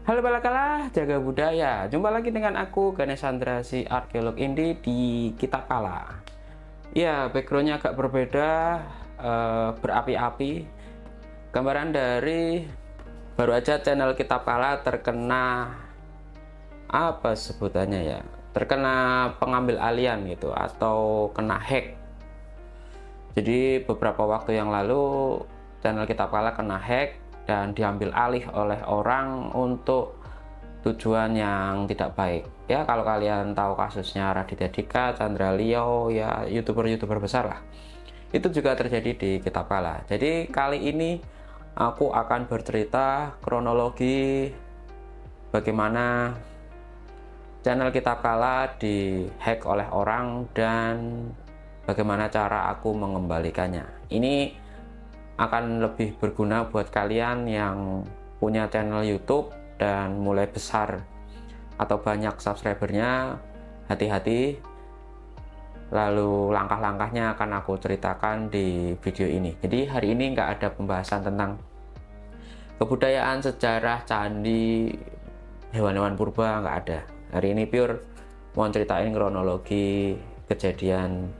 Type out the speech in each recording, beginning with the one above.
Halo Balakala, jaga budaya. Jumpa lagi dengan aku Ganesandra, si arkeolog indie di Kitab Kala. Ya, backgroundnya agak berbeda, berapi-api. Gambaran dari baru aja channel Kitab Kala terkena apa sebutannya ya? Terkena pengambil alian gitu atau kena hack. Jadi beberapa waktu yang lalu channel Kitab Kala kena hack dan diambil alih oleh orang untuk tujuan yang tidak baik. Ya, kalau kalian tahu kasusnya Raditya Dika, Chandra Leo, ya youtuber-youtuber besar lah. Itu juga terjadi di Kitab Kala. Jadi kali ini aku akan bercerita kronologi bagaimana channel Kitab Kala dihack oleh orang dan bagaimana cara aku mengembalikannya. Ini akan lebih berguna buat kalian yang punya channel YouTube dan mulai besar atau banyak subscribernya. Hati-hati, lalu langkah-langkahnya akan aku ceritakan di video ini. Jadi hari ini nggak ada pembahasan tentang kebudayaan, sejarah, candi, hewan-hewan purba, nggak ada. Hari ini pure mau ceritain kronologi kejadian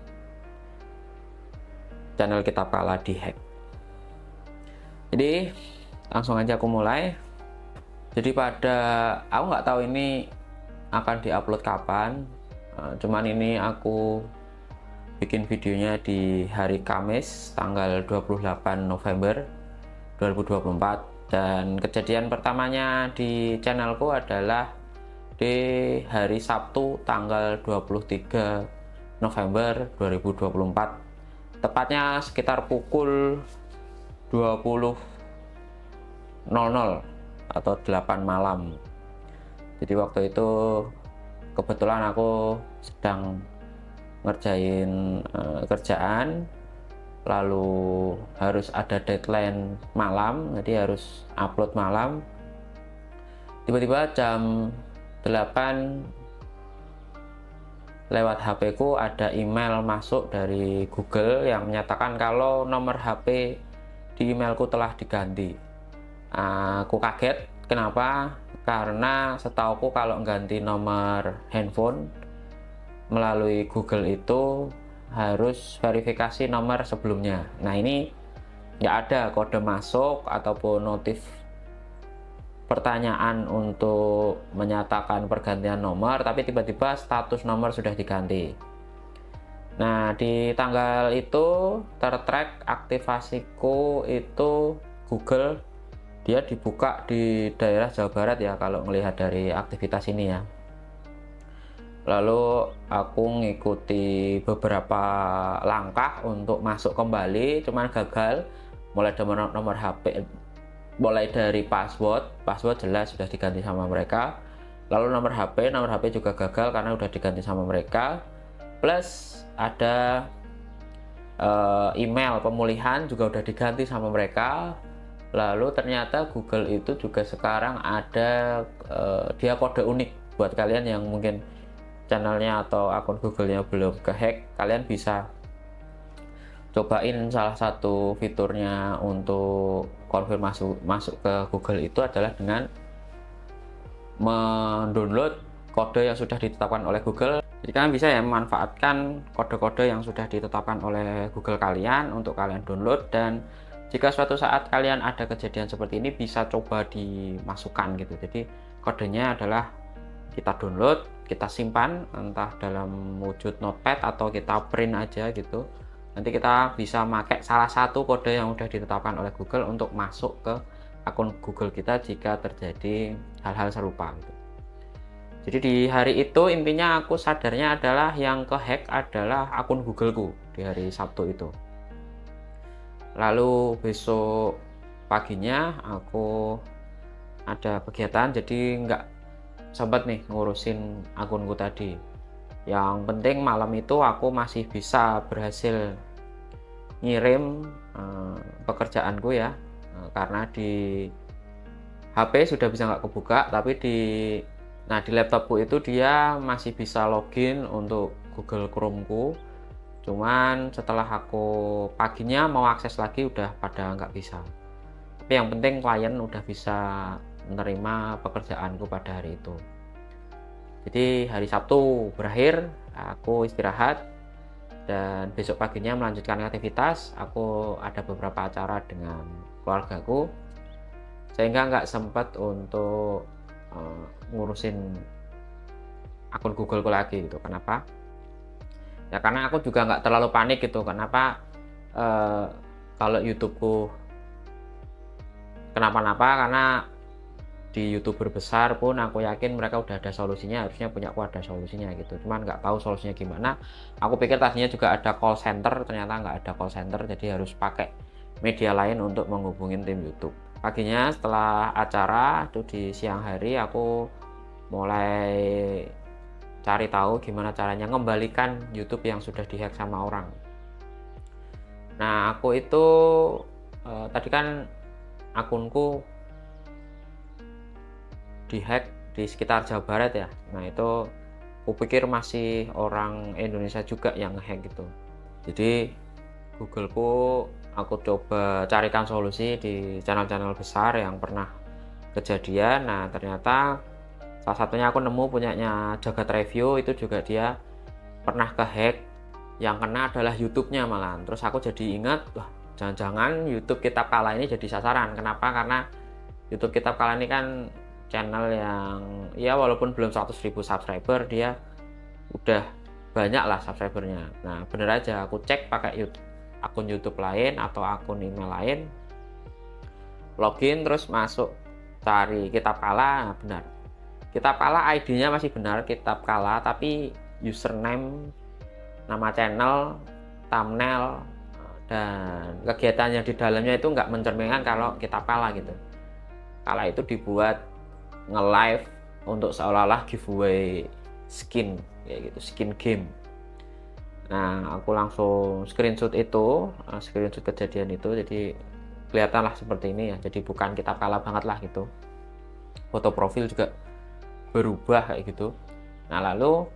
channel Kitab Kala dihack. Jadi langsung aja aku mulai. Jadi aku nggak tahu ini akan diupload kapan, cuman ini aku bikin videonya di hari Kamis tanggal 28 November 2024, dan kejadian pertamanya di channelku adalah di hari Sabtu tanggal 23 November 2024, tepatnya sekitar pukul 20.00 atau 8 malam. Jadi waktu itu kebetulan aku sedang ngerjain kerjaan, lalu harus ada deadline malam, jadi harus upload malam. Tiba-tiba jam 8 lewat HP ku ada email masuk dari Google yang menyatakan kalau nomor HP di emailku telah diganti. Aku kaget. Kenapa? Karena setauku kalau ganti nomor handphone melalui Google itu harus verifikasi nomor sebelumnya. Nah, ini nggak ada kode masuk ataupun notif pertanyaan untuk menyatakan pergantian nomor, tapi tiba-tiba status nomor sudah diganti. Nah, di tanggal itu tertrack aktivasiku itu Google, dia dibuka di daerah Jawa Barat ya kalau melihat dari aktivitas ini ya. Lalu aku ngikuti beberapa langkah untuk masuk kembali, cuman gagal. Mulai dari nomor HP, mulai dari password jelas sudah diganti sama mereka. Lalu nomor HP juga gagal karena udah diganti sama mereka. Plus ada email pemulihan juga udah diganti sama mereka. Lalu ternyata Google itu juga sekarang ada dia kode unik. Buat kalian yang mungkin channelnya atau akun Google-nya belum kehack, kalian bisa cobain salah satu fiturnya untuk konfirmasi masuk ke Google itu adalah dengan mendownload kode yang sudah ditetapkan oleh Google. Jadi kalian bisa ya memanfaatkan kode-kode yang sudah ditetapkan oleh Google kalian untuk kalian download, dan jika suatu saat kalian ada kejadian seperti ini bisa coba dimasukkan gitu. Jadi kodenya adalah kita download, kita simpan entah dalam wujud notepad atau kita print aja gitu. Nanti kita bisa pakai salah satu kode yang sudah ditetapkan oleh Google untuk masuk ke akun Google kita jika terjadi hal-hal serupa gitu. Jadi di hari itu intinya aku sadarnya adalah yang kehack adalah akun Googleku di hari Sabtu itu. Lalu besok paginya aku ada kegiatan, jadi nggak sempat nih ngurusin akunku tadi. Yang penting malam itu aku masih bisa berhasil ngirim pekerjaanku ya, karena di HP sudah bisa nggak kebuka, tapi di laptopku itu dia masih bisa login untuk Google Chromeku. Cuman setelah aku paginya mau akses lagi udah pada nggak bisa. Tapi yang penting klien udah bisa menerima pekerjaanku pada hari itu. Jadi hari Sabtu berakhir, aku istirahat dan besok paginya melanjutkan aktivitas. Aku ada beberapa acara dengan keluargaku sehingga nggak sempat untuk ngurusin akun Googleku lagi gitu. Kenapa? Ya karena aku juga nggak terlalu panik gitu. Kenapa? Kalau YouTubeku kenapa-napa, karena di YouTuber besar pun aku yakin mereka udah ada solusinya, harusnya punya aku ada solusinya gitu. Cuman nggak tahu solusinya gimana. Aku pikir tadinya juga ada call center, ternyata nggak ada call center, jadi harus pakai media lain untuk menghubungin tim YouTube. Paginya setelah acara itu di siang hari, aku mulai cari tahu gimana caranya mengembalikan YouTube yang sudah dihack sama orang. Nah, aku itu tadi kan akunku dihack di sekitar Jawa Barat ya. Nah, itu aku pikir masih orang Indonesia juga yang ngehack gitu. Jadi Googleku aku coba carikan solusi di channel-channel besar yang pernah kejadian. Nah, ternyata salah satunya aku nemu punyanya Jagat Review, itu juga dia pernah kehack, yang kena adalah YouTube-nya malah. Terus aku jadi ingat, wah jangan-jangan YouTube Kitab Kala ini jadi sasaran. Kenapa? Karena YouTube Kitab Kala ini kan channel yang ya walaupun belum 100.000 subscriber, dia udah banyak lah subscribernya. Nah bener aja aku cek pakai akun YouTube lain atau akun email lain, login terus masuk cari Kitab Kala. Nah benar, Kitab Kala ID-nya masih benar Kitab Kala, tapi username, nama channel, thumbnail, dan kegiatannya di dalamnya itu nggak mencerminkan kalau Kitab Kala gitu. Kala itu dibuat nge-live untuk seolah-olah giveaway skin kayak gitu, skin game. Nah aku langsung screenshot itu, screenshot kejadian itu, jadi kelihatanlah seperti ini ya. Jadi bukan Kitab Kala banget lah gitu. Foto profil juga berubah kayak gitu. Nah lalu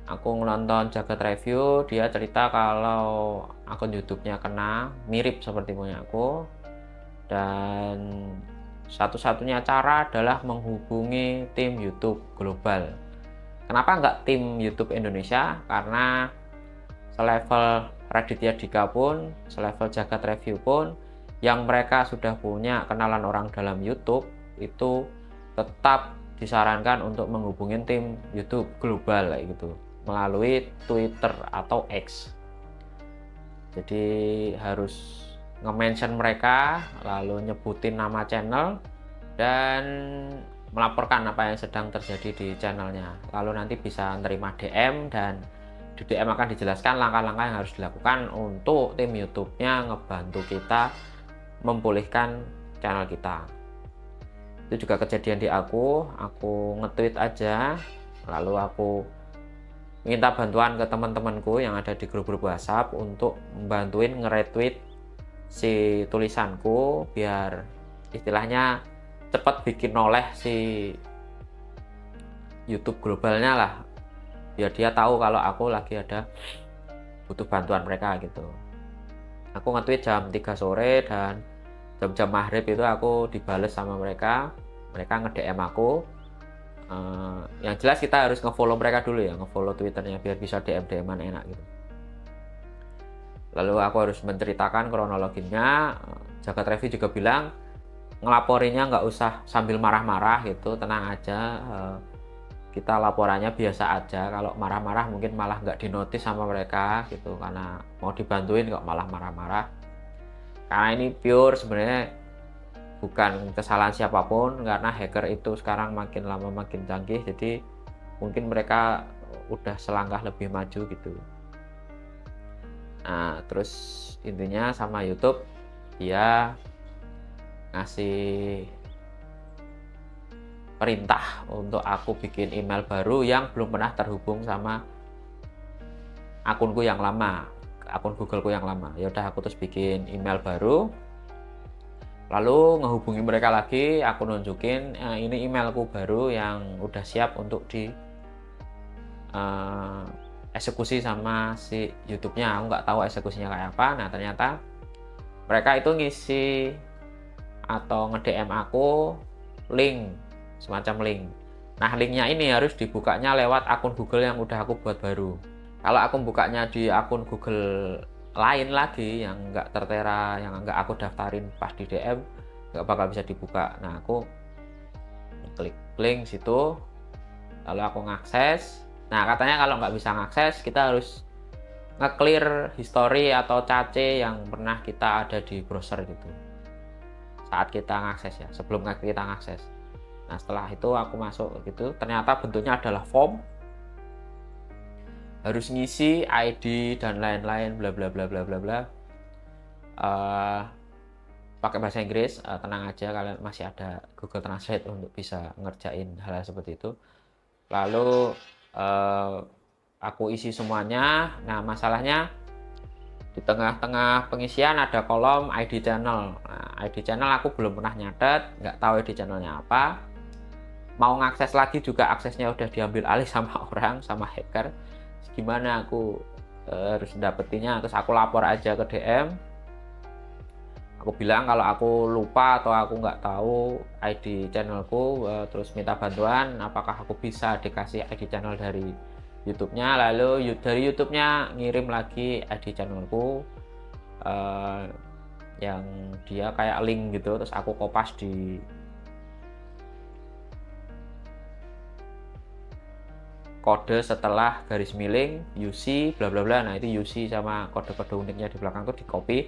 aku nonton Jagat Review, dia cerita kalau akun YouTube-nya kena mirip seperti punya aku, dan satu-satunya cara adalah menghubungi tim YouTube global. Kenapa nggak tim YouTube Indonesia? Karena selevel Raditya Dika pun, selevel Jagat Review pun, yang mereka sudah punya kenalan orang dalam YouTube, itu tetap disarankan untuk menghubungi tim YouTube global kayak gitu melalui Twitter atau X. Jadi harus nge-mention mereka, lalu nyebutin nama channel dan melaporkan apa yang sedang terjadi di channelnya. Lalu nanti bisa menerima DM, dan di DM akan dijelaskan langkah-langkah yang harus dilakukan untuk tim YouTube-nya ngebantu kita memulihkan channel kita. Itu juga kejadian di aku nge-tweet aja, lalu aku minta bantuan ke teman-temanku yang ada di grup-grup WhatsApp untuk membantuin nge-retweet si tulisanku biar istilahnya cepat bikin noleh si YouTube globalnya lah, biar dia tahu kalau aku lagi ada butuh bantuan mereka gitu. Aku nge-tweet jam 3 sore dan jam-jam maghrib itu aku dibales sama mereka nge-DM aku. Yang jelas kita harus nge-follow mereka dulu ya, nge-follow Twitternya biar bisa DM-DM-an enak gitu. Lalu aku harus menceritakan kronologinya. Jagat Review juga bilang ngelaporinya nggak usah sambil marah-marah gitu, tenang aja, kita laporannya biasa aja. Kalau marah-marah mungkin malah nggak dinotis sama mereka gitu, karena mau dibantuin kok malah marah-marah. Karena ini pure sebenarnya bukan kesalahan siapapun, karena hacker itu sekarang makin lama makin canggih, jadi mungkin mereka udah selangkah lebih maju gitu. Nah terus intinya sama YouTube dia ngasih perintah untuk aku bikin email baru yang belum pernah terhubung sama akunku yang lama, akun Googleku yang lama. Ya udah aku terus bikin email baru, lalu ngehubungi mereka lagi, aku nunjukin ini emailku baru yang udah siap untuk di eksekusi sama si YouTube-nya. Aku nggak tahu eksekusinya kayak apa. Nah ternyata mereka itu ngisi atau nge-DM aku link, semacam link. Nah, linknya ini harus dibukanya lewat akun Google yang udah aku buat baru. Kalau aku bukanya di akun Google lain lagi yang nggak tertera, yang nggak aku daftarin pas di DM, nggak bakal bisa dibuka. Nah, aku klik link situ, lalu aku ngakses. Nah, katanya kalau nggak bisa ngakses, kita harus nge-clear history atau cache yang pernah kita ada di browser gitu saat kita ngakses ya, sebelum kita ngakses. Nah, setelah itu aku masuk gitu, ternyata bentuknya adalah form, harus ngisi ID dan lain-lain bla bla bla bla bla bla. Pakai bahasa Inggris, tenang aja, kalian masih ada Google Translate untuk bisa ngerjain hal seperti itu. Lalu aku isi semuanya. Nah, masalahnya di tengah-tengah pengisian ada kolom ID channel. Nah, ID channel aku belum pernah nyatet, nggak tahu ID channelnya apa. Mau ngakses lagi juga aksesnya udah diambil alih sama orang, sama hacker. Gimana aku harus dapetinnya? Terus aku lapor aja ke DM. Aku bilang kalau aku lupa atau aku nggak tahu ID channelku, terus minta bantuan, apakah aku bisa dikasih ID channel dari YouTube-nya. Lalu dari YouTube-nya ngirim lagi ID channelku yang dia kayak link gitu, terus aku kopas di kode setelah garis miring UC bla bla bla. Nah, itu UC sama kode-kode uniknya di belakang itu di copy.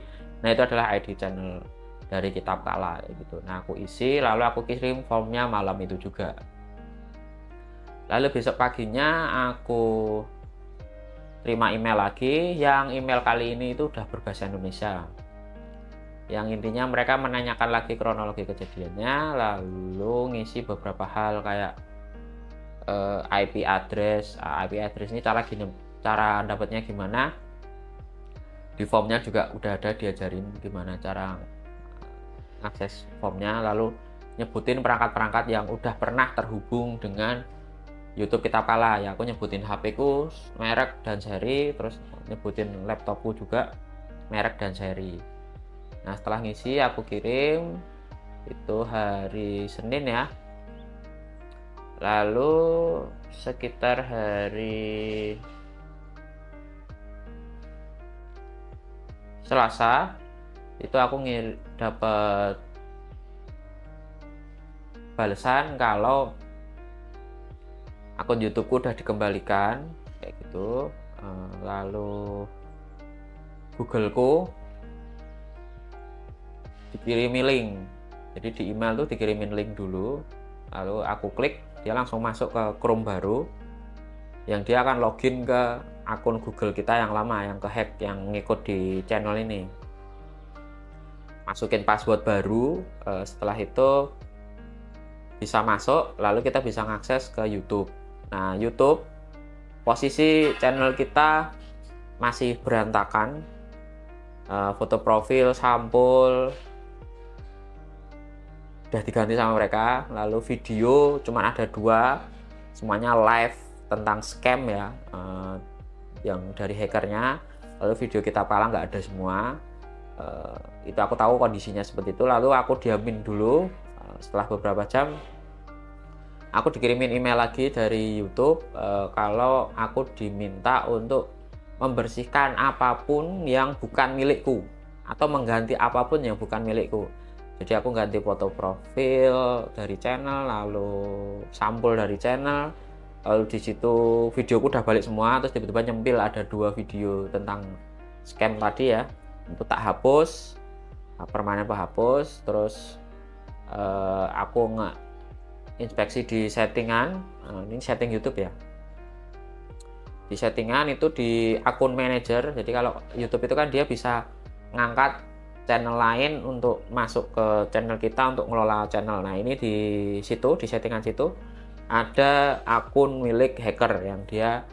Nah, itu adalah ID channel dari Kitab Kala gitu. Nah, aku isi, lalu aku kirim formnya malam itu juga. Lalu besok paginya aku terima email lagi, yang email kali ini itu udah berbahasa Indonesia. Yang intinya mereka menanyakan lagi kronologi kejadiannya, lalu ngisi beberapa hal kayak IP address. IP address ini cara dapatnya gimana. Di formnya juga udah ada diajarin gimana cara akses formnya, lalu nyebutin perangkat-perangkat yang udah pernah terhubung dengan YouTube Kitab Kala. Ya, aku nyebutin HP ku, merek dan seri, terus nyebutin laptopku juga, merek dan seri. Nah, setelah ngisi aku kirim, itu hari Senin ya. Lalu sekitar hari Selasa itu aku dapat balasan kalau akun YouTubeku udah dikembalikan kayak gitu. Lalu Googleku dikirimi link, jadi di email tuh dikirimin link dulu, lalu aku klik, dia langsung masuk ke Chrome baru yang dia akan login ke akun Google kita yang lama, yang kehack, yang ngikut di channel ini. Masukin password baru, setelah itu bisa masuk, lalu kita bisa ngakses ke YouTube. Nah, YouTube posisi channel kita masih berantakan, foto profil, sampul udah diganti sama mereka, lalu video cuma ada 2, semuanya live tentang scam ya, yang dari hackernya. Lalu video Kitab Kala nggak ada semua. Itu aku tahu kondisinya seperti itu, lalu aku diamin dulu. Setelah beberapa jam aku dikirimin email lagi dari YouTube, kalau aku diminta untuk membersihkan apapun yang bukan milikku atau mengganti apapun yang bukan milikku. Jadi aku ganti foto profil dari channel, lalu sampul dari channel, lalu di situ videoku udah balik semua. Terus tiba-tiba nyempil ada 2 video tentang scam tadi ya, itu tak hapus, permanen hapus. Terus aku inspeksi di settingan, ini setting YouTube ya, di settingan itu di akun manager. Jadi kalau YouTube itu kan dia bisa ngangkat channel lain untuk masuk ke channel kita untuk ngelola channel. Nah, ini di situ, di settingan situ ada akun milik hacker yang dia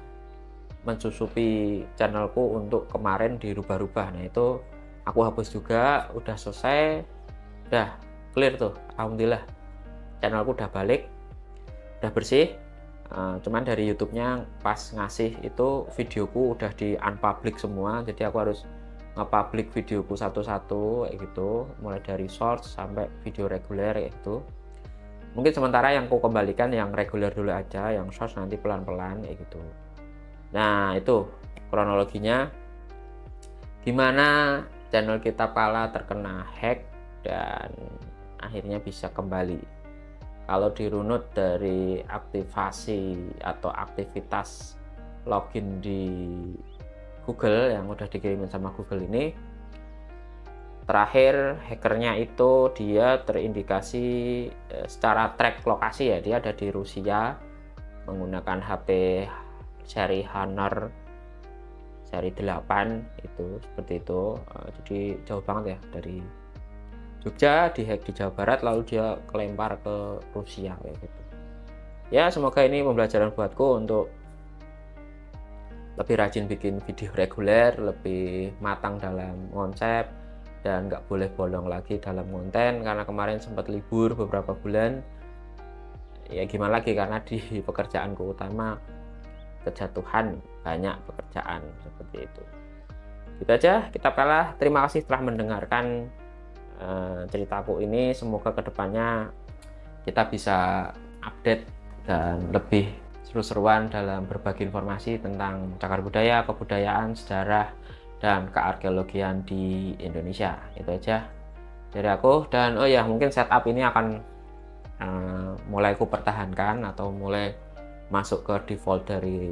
mensusupi channelku untuk kemarin dirubah-rubah. Nah, itu aku hapus juga, udah selesai, udah clear tuh, alhamdulillah. Channelku udah balik, udah bersih. Cuman dari YouTube-nya pas ngasih itu videoku udah di unpublic semua, jadi aku harus nge-public videoku satu-satu kayak gitu, mulai dari short sampai video reguler kayak gitu. Mungkin sementara yang ku kembalikan yang reguler dulu aja, yang short nanti pelan-pelan kayak gitu. Nah, itu kronologinya gimana channel Kita Pala terkena hack dan akhirnya bisa kembali. Kalau dirunut dari aktivasi atau aktivitas login di Google yang udah dikirimin sama Google ini, terakhir hackernya itu dia terindikasi secara track lokasi ya, dia ada di Rusia menggunakan HP seri Honor seri 8 itu, seperti itu. Jadi jauh banget ya, dari Jogja dihack di Jawa Barat lalu dia kelempar ke Rusia kayak gitu. Ya, semoga ini pembelajaran buatku untuk lebih rajin bikin video reguler, lebih matang dalam konsep, dan nggak boleh bolong lagi dalam konten karena kemarin sempat libur beberapa bulan. Ya gimana lagi, karena di pekerjaanku utama kejatuhan banyak pekerjaan seperti itu. Gitu aja Kita Pala. Terima kasih telah mendengarkan ceritaku ini. Semoga kedepannya kita bisa update dan lebih seru-seruan dalam berbagi informasi tentang cagar budaya, kebudayaan, sejarah, dan kearkeologian di Indonesia. Itu aja dari aku. Dan oh ya, mungkin setup ini akan mulai ku pertahankan atau mulai masuk ke default dari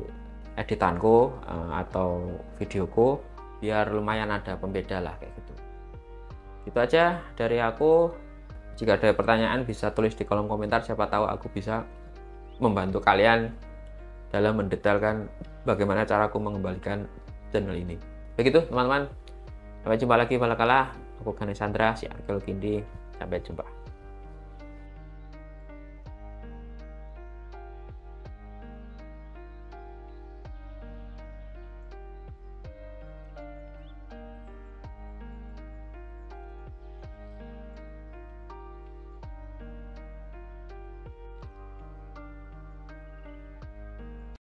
editanku atau videoku, biar lumayan ada pembeda lah kayak gitu. Gitu aja dari aku. Jika ada pertanyaan bisa tulis di kolom komentar, siapa tahu aku bisa membantu kalian dalam mendetailkan bagaimana caraku mengembalikan channel ini. Begitu teman-teman, sampai jumpa lagi. Aku Ganesandra, si Arkeolog Indie. Sampai jumpa.